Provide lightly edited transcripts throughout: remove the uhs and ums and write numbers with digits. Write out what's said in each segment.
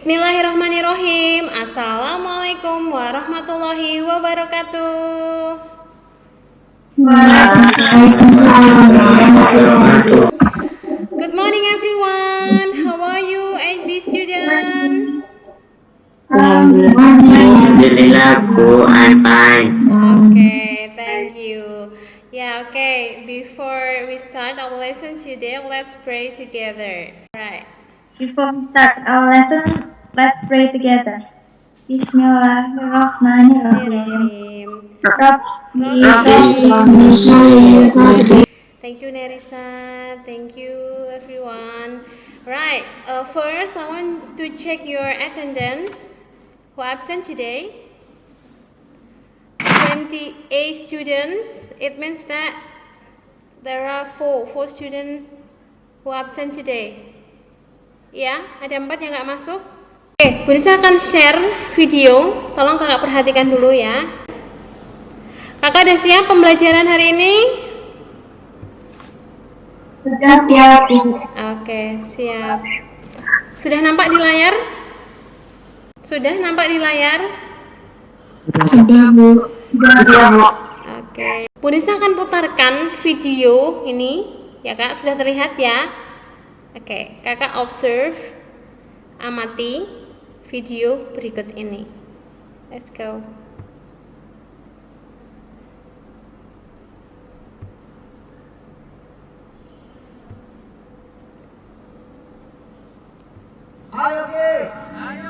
Bismillahirrahmanirrahim. Assalamualaikum warahmatullahi wabarakatuh. Good morning everyone. How are you 8B student? Alhamdulillah, Bu, I'm fine. Okay, thank you. Yeah, okay. Before we start our lesson today, let's pray together. Right. Before we start our lesson, let's pray together. Bismillahirrahmanirrahim. Thank you, Nerissa. Thank you, everyone. Right. First, I want to check your attendance. Who absent today? 28 students. It means that there are four students who absent today. Ya, ada 4 yang nggak masuk. Oke, Bu Nisa akan share video. Tolong kakak perhatikan dulu ya. Kakak udah siap pembelajaran hari ini? Sudah siap. Oke, siap. Sudah nampak di layar? Sudah nampak di layar? Sudah, Bu. Oke. Bu Nisa akan putarkan video ini. Ya kak, sudah terlihat ya? Oke, kakak observe, amati video berikut ini. Let's go.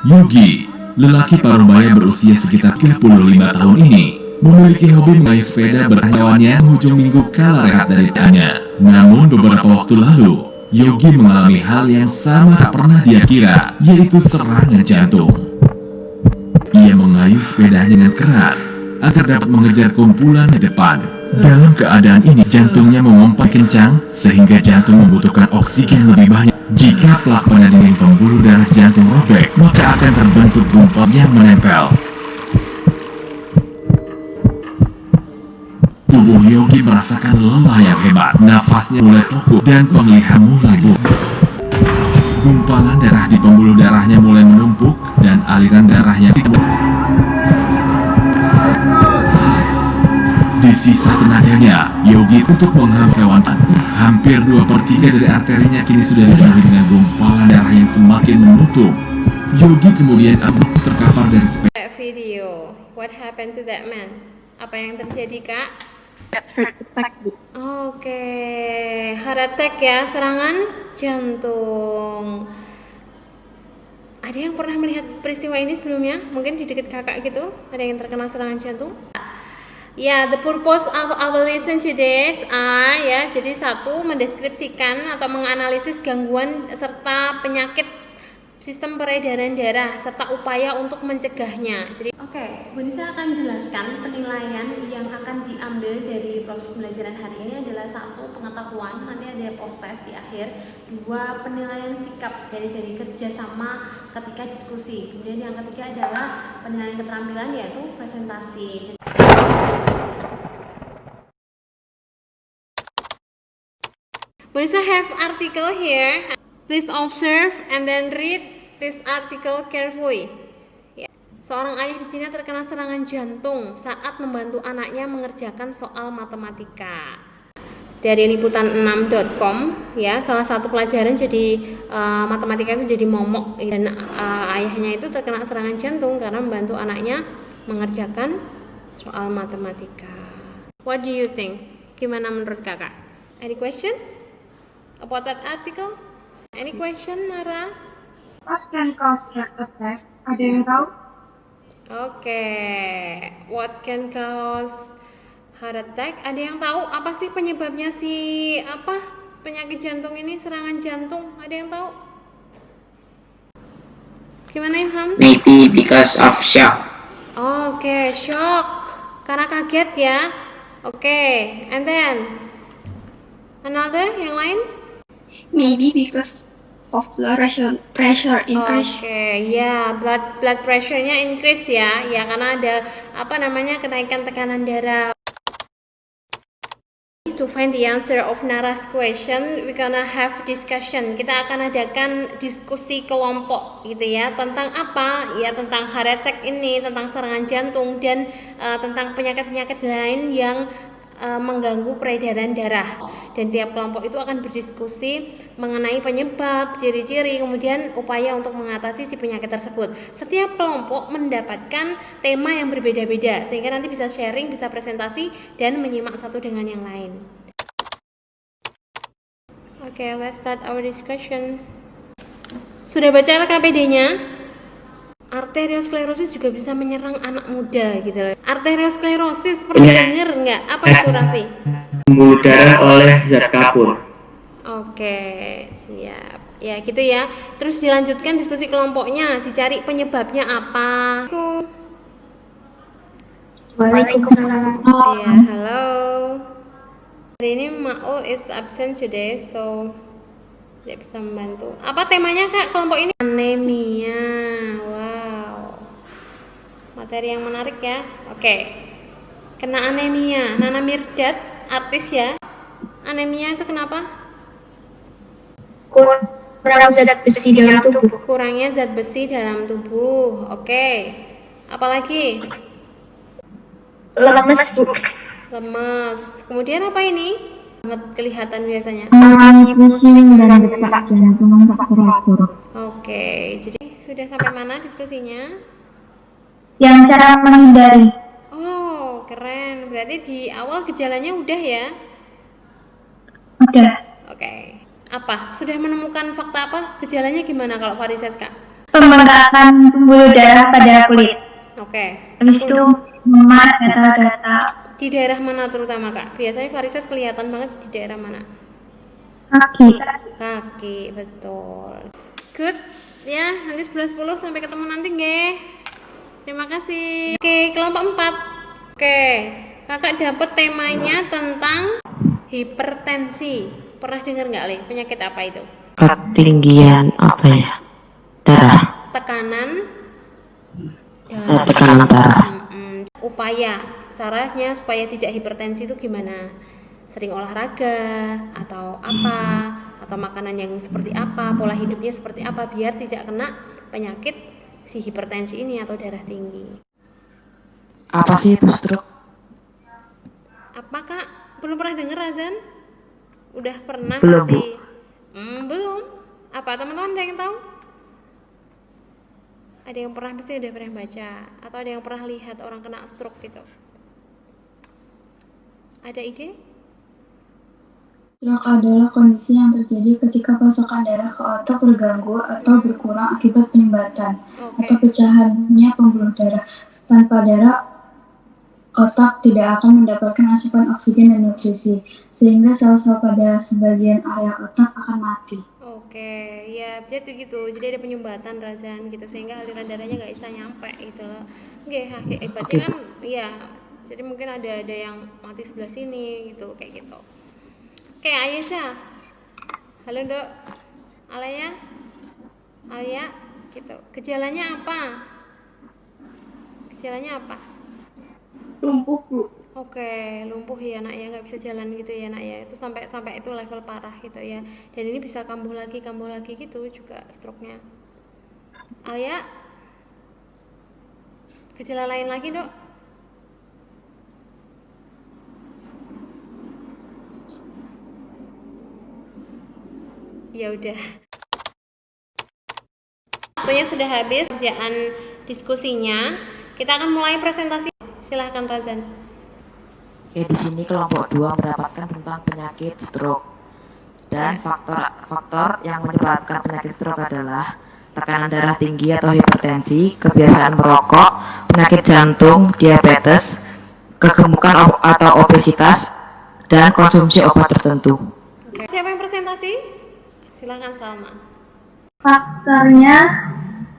Yogi, lelaki parubaya berusia sekitar 35 tahun ini, memiliki hobi mengayuh sepeda berhewannya ujung minggu kala rehat dari tanya. Namun beberapa waktu lalu, Yogi mengalami hal yang sama tak pernah dia kira, yaitu serangan jantung. Ia mengayuh sepedanya dengan keras agar dapat mengejar kumpulan di depan. Dalam keadaan ini, jantungnya memompa kencang sehingga jantung membutuhkan oksigen lebih banyak. Jika pelaksanaan dinding pembuluh darah jantung robek, maka akan terbentuk gumpal yang menempel. Tubuh Yogi merasakan lelah yang hebat, nafasnya mulai terkuk dan penglihatan mulai buruk. Gumpalan darah di pembuluh darahnya mulai menumpuk dan aliran darahnya di sisa tenaganya, Yogi untuk menghampiri hampir 2/3 dari arterinya kini sudah dipenuhi dengan gumpalan darah yang semakin menutup. Yogi kemudian ambruk terkapar dari sepeda. Video. What happened to that man? Apa yang terjadi kak? Oke, heart attack ya, serangan jantung. Ada yang pernah melihat peristiwa ini sebelumnya? Mungkin di dekat kakak gitu, ada yang terkena serangan jantung? Ya, the purpose of our lesson today are ya, jadi satu, mendeskripsikan atau menganalisis gangguan serta penyakit sistem peredaran darah serta upaya untuk mencegahnya. Jadi, oke, Bu Nisa akan jelaskan penilaian yang akan diambil dari proses pembelajaran hari ini adalah satu, pengetahuan, nanti ada post test di akhir. Dua, penilaian sikap dari kerjasama ketika diskusi. Kemudian yang ketiga adalah penilaian keterampilan yaitu presentasi. Bu Nisa have article here. Please observe and then read this article carefully. Ya. Seorang ayah di Cina terkena serangan jantung saat membantu anaknya mengerjakan soal matematika. Dari liputan6.com ya, salah satu pelajaran jadi matematika itu jadi momok dan ayahnya itu terkena serangan jantung karena membantu anaknya mengerjakan soal matematika. What do you think? Gimana menurut kakak? Any question about that article? Any question, Nara? What can cause heart attack? Ada yang tahu? Oke, what can cause heart attack? Ada yang tahu apa sih penyebabnya penyakit jantung ini, serangan jantung? Ada yang tahu? Gimana Ilham? Maybe because of shock. Oke, shock. Karena kaget ya. Oke, and then another yang lain? Maybe because of blood pressure increase. Oke, ya, blood pressure-nya increase ya. Ya, karena ada kenaikan tekanan darah. to find the answer of Nara's question, we gonna have discussion. Kita akan adakan diskusi kelompok gitu ya, tentang apa? Ya tentang heart attack ini, tentang serangan jantung dan tentang penyakit-penyakit lain yang mengganggu peredaran darah. Dan tiap kelompok itu akan berdiskusi mengenai penyebab, ciri-ciri, kemudian upaya untuk mengatasi si penyakit tersebut. Setiap kelompok mendapatkan tema yang berbeda-beda sehingga nanti bisa sharing, bisa presentasi dan menyimak satu dengan yang lain. Oke, let's start our discussion. Sudah baca LKPD-nya? Arteriosklerosis juga bisa menyerang anak muda gitu loh. Arteriosklerosis pernah denger nggak? Apa itu, Raffi? Pembuluh darah oleh zat kapur. Oke, siap. Ya gitu ya. Terus dilanjutkan diskusi kelompoknya, dicari penyebabnya apa. Waalaikumsalam. Ya, halo. Hari ini Ma'ul is absent today, so tidak bisa membantu. Apa temanya Kak kelompok ini? Anemia. Wow. Materi yang menarik ya. Oke. Kena anemia. Nana Mirdad, artis ya. Anemia itu kenapa? Kurang zat besi dalam tubuh. Kurangnya zat besi dalam tubuh. Oke. Apalagi? Lemes, Bu. Lemes. Kemudian apa ini? Sangat kelihatan biasanya. Mengalami pusing dan detak jantung tak teratur. Oke, jadi sudah sampai mana diskusinya? Yang cara menghindari. Oh, keren. Berarti di awal gejalanya udah ya? Udah. Oke. Apa? Sudah menemukan fakta apa? Gejalanya gimana kalau varises, Kak? Pembengkakan pembuluh darah pada kulit. Oke. Habis itu memar, gatal-gatal. Di daerah mana terutama, Kak? Biasanya varises kelihatan banget di daerah mana? Kaki. Kaki, betul. Good. Ya, nanti 11.10 sampai ketemu nanti, nggih. Terima kasih. Oke, kelompok 4. Oke. Kakak dapat temanya tentang hipertensi. Pernah dengar nggak, Le? Penyakit apa itu? Ketinggian apa ya? Darah. Tekanan Tekanan darah. Upaya caranya supaya tidak hipertensi itu gimana? Sering olahraga atau apa? Atau makanan yang seperti apa? Pola hidupnya seperti apa biar tidak kena penyakit si hipertensi ini atau darah tinggi. Apa sih itu stroke? Apa, Kak? Belum pernah dengar, Razan? Udah pernah Belum, pasti? Belum. Apa teman-teman ada yang tahu? Ada yang pernah pasti udah pernah baca atau ada yang pernah lihat orang kena stroke gitu? Ada ide? Stroke adalah kondisi yang terjadi ketika pasokan darah ke otak terganggu atau berkurang akibat penyumbatan atau pecahannya pembuluh darah. Tanpa darah, otak tidak akan mendapatkan asupan oksigen dan nutrisi, sehingga sel-sel pada sebagian area otak akan mati. Oke, ya jadi gitu. Jadi ada penyumbatan, Razan gitu, sehingga aliran darahnya nggak bisa nyampe gitu loh. Oke, hebatnya kan, ya. Jadi mungkin ada yang mati sebelah sini gitu, kayak gitu. Oke, Aisyah. Halo, Dok. Alia, gitu. Gejalanya apa? Gejalanya apa? Lumpuh, Bu. Oke, lumpuh ya nak ya, nggak bisa jalan gitu ya nak ya. Itu sampai itu level parah gitu ya. Dan ini bisa kambuh lagi gitu juga stroke-nya. Alia, gejala lain lagi, Dok? Ya udah. Waktunya sudah habis kerjaan diskusinya. Kita akan mulai presentasi. Silahkan, Razan. Oke, di sini kelompok 2 mendapatkan tentang penyakit stroke. Dan faktor yang menyebabkan penyakit stroke adalah tekanan darah tinggi atau hipertensi, kebiasaan merokok, penyakit jantung, diabetes, kegemukan atau obesitas, dan konsumsi obat tertentu. Oke. Siapa yang presentasi? Silahkan, Salma. Faktornya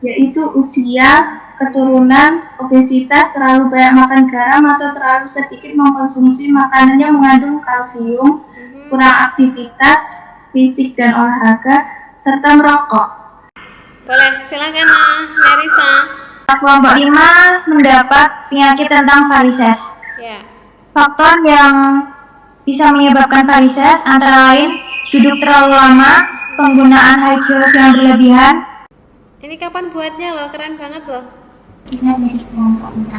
yaitu usia, keturunan, obesitas, terlalu banyak makan garam atau terlalu sedikit mengkonsumsi makanan yang mengandung kalsium, kurang aktivitas fisik dan olahraga, serta merokok. Boleh, silakan Nerisa. Kelompok 5 mendapat penyakit tentang varises. Ya. Faktor yang bisa menyebabkan varises, antara lain duduk terlalu lama, penggunaan high heels yang berlebihan. Ini kapan buatnya loh, keren banget loh. Kita dari kelompok 6.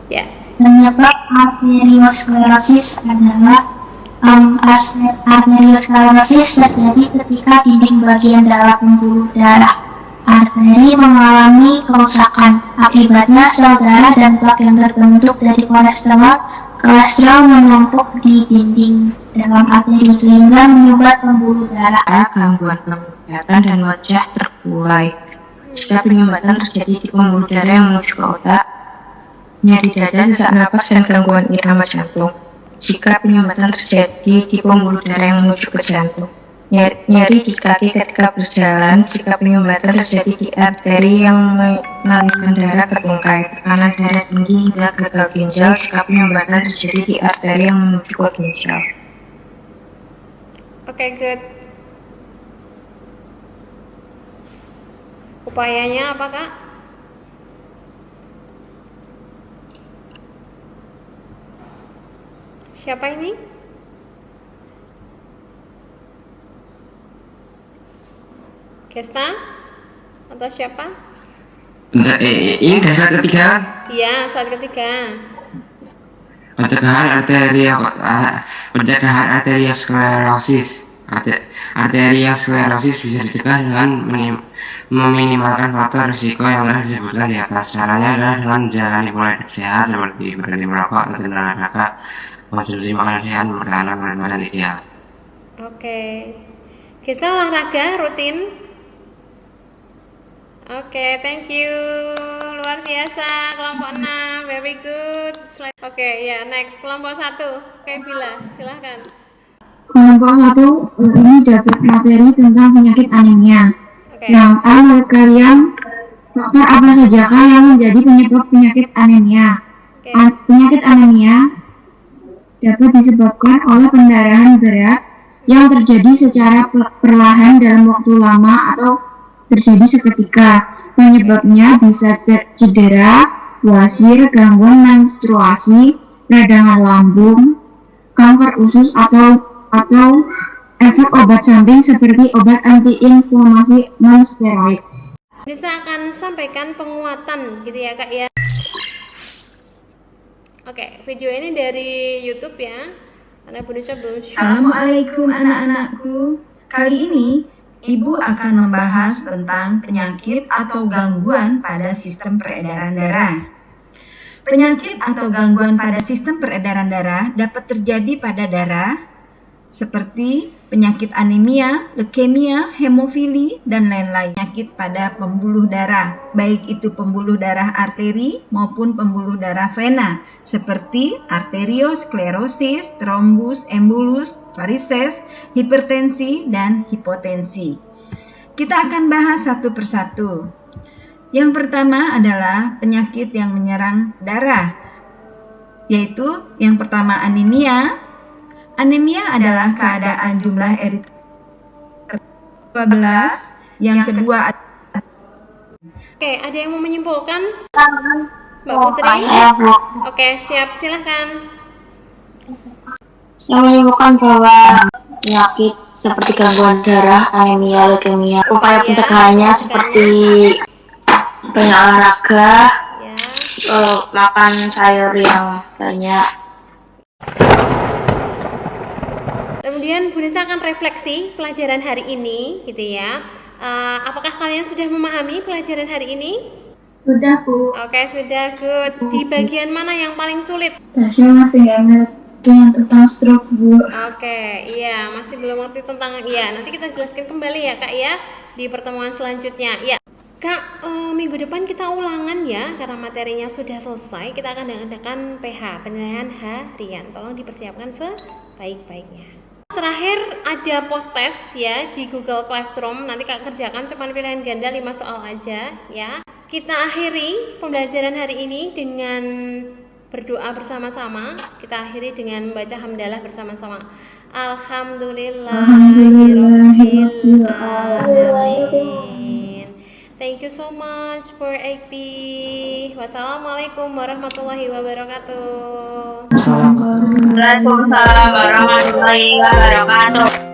Ya. Penyebab arteriosklerosis adalah arteriosklerosis terjadi ketika dinding bagian dalam pembuluh darah arteri mengalami kerusakan. Akibatnya sel darah dan plak yang terbentuk dari kolesterol menumpuk di dinding dalam arteri sehingga menyumbat pembuluh darah. Gangguan penglihatan dan wajah terkulai. Jika penyumbatan terjadi di pembuluh darah yang menuju ke otak, nyeri dada, sesak napas, dan gangguan irama jantung. Jika penyumbatan terjadi di pembuluh darah yang menuju ke jantung, nyeri di kaki ketika berjalan. Jika penyumbatan terjadi di arteri yang mengalirkan darah ke tungkai, tekanan darah tinggi hingga gagal ginjal. Jika penyumbatan terjadi di arteri yang menuju ke ginjal. Oke, good. Upayanya apa, Kak? Siapa ini? Gesta? Atau siapa? Ini dasar ketiga. Iya, soal ketiga. Pencegahan arteriosklerosis. Arteriosklerosis bisa dicegah dengan meminimalkan faktor risiko yang telah disebutkan di atas. Caranya adalah dengan menjalani pola hidup sehat seperti berhenti merokok, rutin olahraga, konsumsi makanan sehat, mempertahankan berat badan ideal. Oke. Gesta olahraga rutin. Oke, thank you. Luar biasa, kelompok 6. Very good. Oke, ya, next. Kelompok 1. Oke, Bila, silahkan. Kelompok 1 ini dapat materi tentang penyakit anemia. Oke. Yang A, menurut kalian, faktor apa sajakah yang menjadi penyebab penyakit anemia? Oke. Penyakit anemia dapat disebabkan oleh pendarahan berat yang terjadi secara perlahan dalam waktu lama atau terjadi seketika. Penyebabnya bisa cedera, wasir, gangguan menstruasi, peradangan lambung, kanker usus atau efek obat samping seperti obat antiinflamasi non-steroid. Bisa akan sampaikan penguatan gitu ya, Kak ya. Oke, video ini dari YouTube ya. Karena Bu Nisa belum share. Assalamualaikum anak-anakku. Kali ini Ibu akan membahas tentang penyakit atau gangguan pada sistem peredaran darah. Penyakit atau gangguan pada sistem peredaran darah dapat terjadi pada darah seperti penyakit anemia, leukemia, hemofili, dan lain-lain. Penyakit pada pembuluh darah, baik itu pembuluh darah arteri maupun pembuluh darah vena, seperti arteriosklerosis, trombus, embulus, varises, hipertensi, dan hipotensi. Kita akan bahas satu persatu. Yang pertama adalah penyakit yang menyerang darah, yaitu yang pertama anemia. Anemia adalah keadaan jumlah eritrosit 12. Yang kedua Oke, ada yang mau menyimpulkan? Mbak Putri? Oke, siap, silahkan. Saya menyebutkan bahwa penyakit seperti gangguan darah, anemia, leukemia, upaya pencegahannya seperti banyak olahraga, Ya. makan sayur yang banyak. Kemudian Bu Nisa akan refleksi pelajaran hari ini gitu ya. Apakah kalian sudah memahami pelajaran hari ini? Sudah, Bu. Oke, sudah, good. Di bagian mana yang paling sulit? Tasya masih nggak ngerti yang tentang stroke, Bu. Oke, iya, masih belum ngerti tentang, iya, nanti kita jelaskan kembali ya, Kak ya, di pertemuan selanjutnya. Ya, Kak, minggu depan kita ulangan ya, karena materinya sudah selesai. Kita akan mengadakan PH, penilaian harian. Tolong dipersiapkan sebaik-baiknya. Terakhir ada post test ya di Google Classroom. Nanti Kak kerjakan cuma pilihan ganda 5 soal aja ya. Kita akhiri pembelajaran hari ini dengan berdoa bersama-sama. Kita akhiri dengan membaca hamdalah bersama-sama. Alhamdulillahirabbil alamin. Thank you so much for AP. Wassalamualaikum warahmatullahi wabarakatuh. Waalaikumsalam warahmatullahi wabarakatuh.